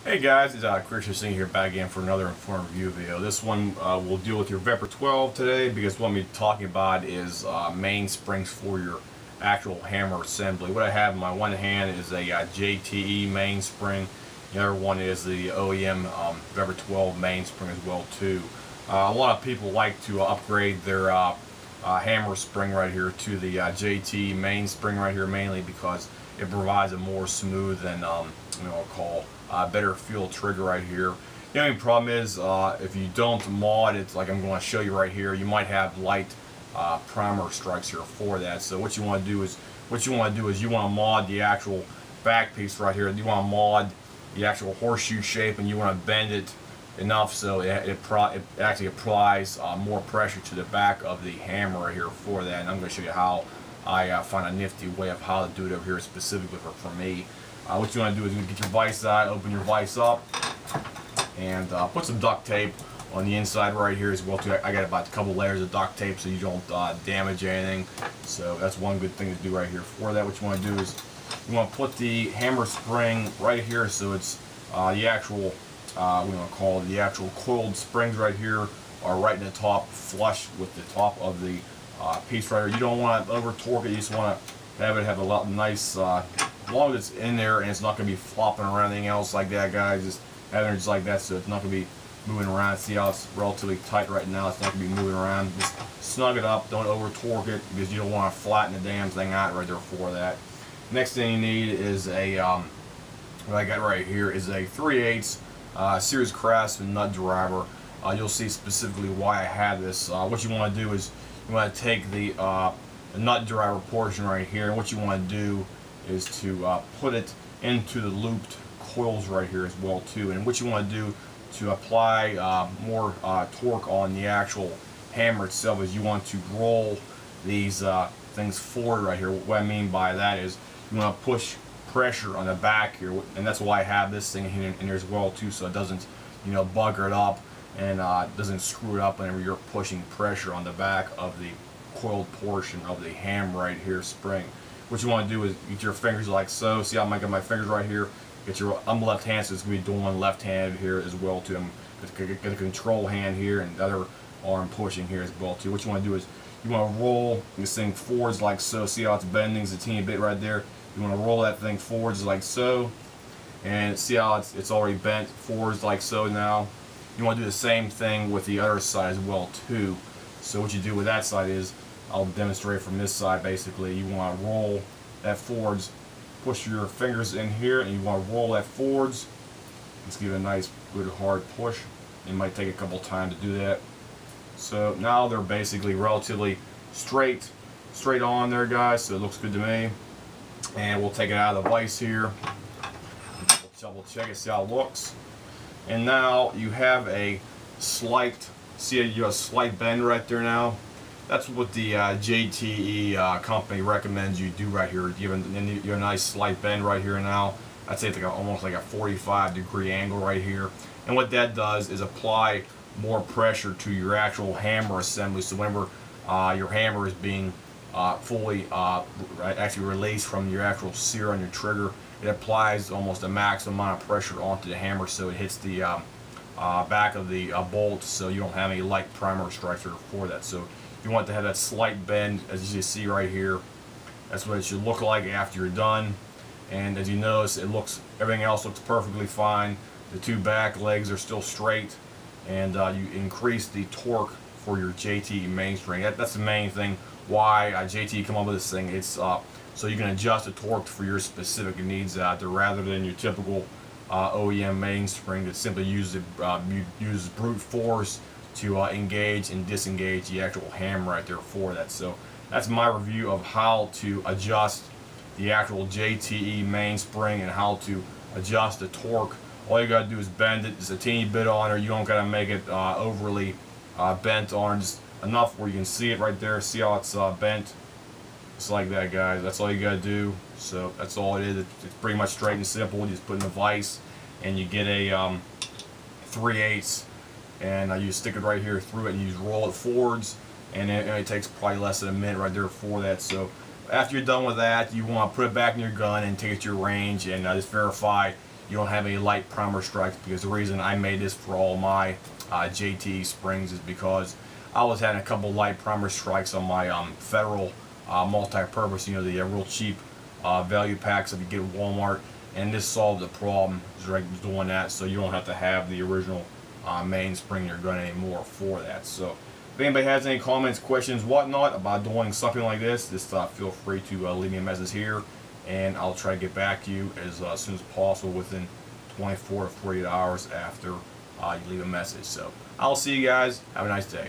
Hey guys, it's Christian Singh here back again for another informative review video. This one will deal with your vepr 12 today because what I'm talking about is mainsprings for your actual hammer assembly. What I have in my one hand is a JTE mainspring. The other one is the OEM vepr 12 mainspring as well too. A lot of people like to upgrade their hammer spring right here to the JTE mainspring right here, mainly because it provides a more smooth and better feel trigger right here. The only problem is if you don't mod it, like I'm going to show you right here, you might have light primer strikes here for that. So what you want to do is you want to mod the actual back piece right here. You want to mod the actual horseshoe shape, and you want to bend it enough so it actually applies more pressure to the back of the hammer right here for that. And I'm going to show you how I find a nifty way of how to do it over here specifically for me. What you want to do is get your vise out, open your vise up, and put some duct tape on the inside right here as well too. I got about a couple layers of duct tape so you don't damage anything. So that's one good thing to do right here for that. What you want to do is you want to put the hammer spring right here so it's the actual the actual coiled springs right here are right in the top, flush with the top of the piece right here. You don't want to over torque it. You just want to have it have a lot nice. As long as it's in there and it's not going to be flopping around anything else like that, guys, just having it just like that so it's not going to be moving around. See how it's relatively tight right now? It's not going to be moving around. Just snug it up. Don't over torque it because you don't want to flatten the damn thing out right there for that. Next thing you need is a what I got right here is a 3/8 series Craftsman nut driver. You'll see specifically why I have this. What you want to do is you want to take the nut driver portion right here, and what you want to do is to put it into the looped coils right here as well too. And what you want to do to apply more torque on the actual hammer itself is you want to roll these things forward right here. What I mean by that is you want to push pressure on the back here, and that's why I have this thing in here as well too, so it doesn't bugger it up and doesn't screw it up whenever you're pushing pressure on the back of the coiled portion of the hammer right here spring. What you want to do is get your fingers like so. See how I got my fingers right here? I'm left-handed, so it's going to be doing left-handed here as well too. I'm going to get a control hand here and the other arm pushing here as well too. What you want to do is you want to roll this thing forwards like so. See how it's bending? It's a teeny bit right there. You want to roll that thing forwards like so, and see how it's already bent forwards like so now. You want to do the same thing with the other side as well too. So what you do with that side is, I'll demonstrate from this side basically. You want to roll that forwards, push your fingers in here, and you want to roll that forwards. Let's give it a nice good hard push. It might take a couple times to do that. So now they're basically relatively straight on there, guys, so it looks good to me. And we'll take it out of the vise here. We'll double check it, see how it looks. And now you have a slight, see you have a slight bend right there now. That's what the JTE company recommends you do right here. Giving you a nice slight bend right here now. I'd say it's like almost like a 45-degree angle right here. And what that does is apply more pressure to your actual hammer assembly. So whenever your hammer is being fully actually released from your actual sear on your trigger, it applies almost a maximum amount of pressure onto the hammer so it hits the back of the bolt, so you don't have any light primer strikes for that. So you want to have that slight bend, as you see right here. That's what it should look like after you're done. And as you notice, everything else looks perfectly fine. The two back legs are still straight, and you increase the torque for your JTE mainspring. That's the main thing why JTE come up with this thing. It's so you can adjust the torque for your specific needs out there, rather than your typical OEM mainspring that simply uses brute force to engage and disengage the actual hammer right there for that. So that's my review of how to adjust the actual JTE mainspring and how to adjust the torque. All you gotta do is bend it just a teeny bit on her. You don't gotta make it overly bent on, just enough where you can see it right there. See how it's bent? Just like that, guys. That's all you gotta do. So that's all it is. It's pretty much straight and simple. You just put in the vise and you get a 3/8, and you stick it right here through it and you just roll it forwards, and it takes probably less than a minute right there for that. So after you're done with that, you want to put it back in your gun and take it to your range and just verify you don't have any light primer strikes, because the reason I made this for all my JTE springs is because I was having a couple light primer strikes on my Federal multi-purpose, you know, the real cheap value packs that you get at Walmart, and this solved the problem. It's doing that, so you don't have to have the original mainspring or gun anymore for that. So if anybody has any comments, questions, whatnot about doing something like this, just feel free to leave me a message here, and I'll try to get back to you as soon as possible within 24 to 48 hours after you leave a message. So I'll see you guys. Have a nice day.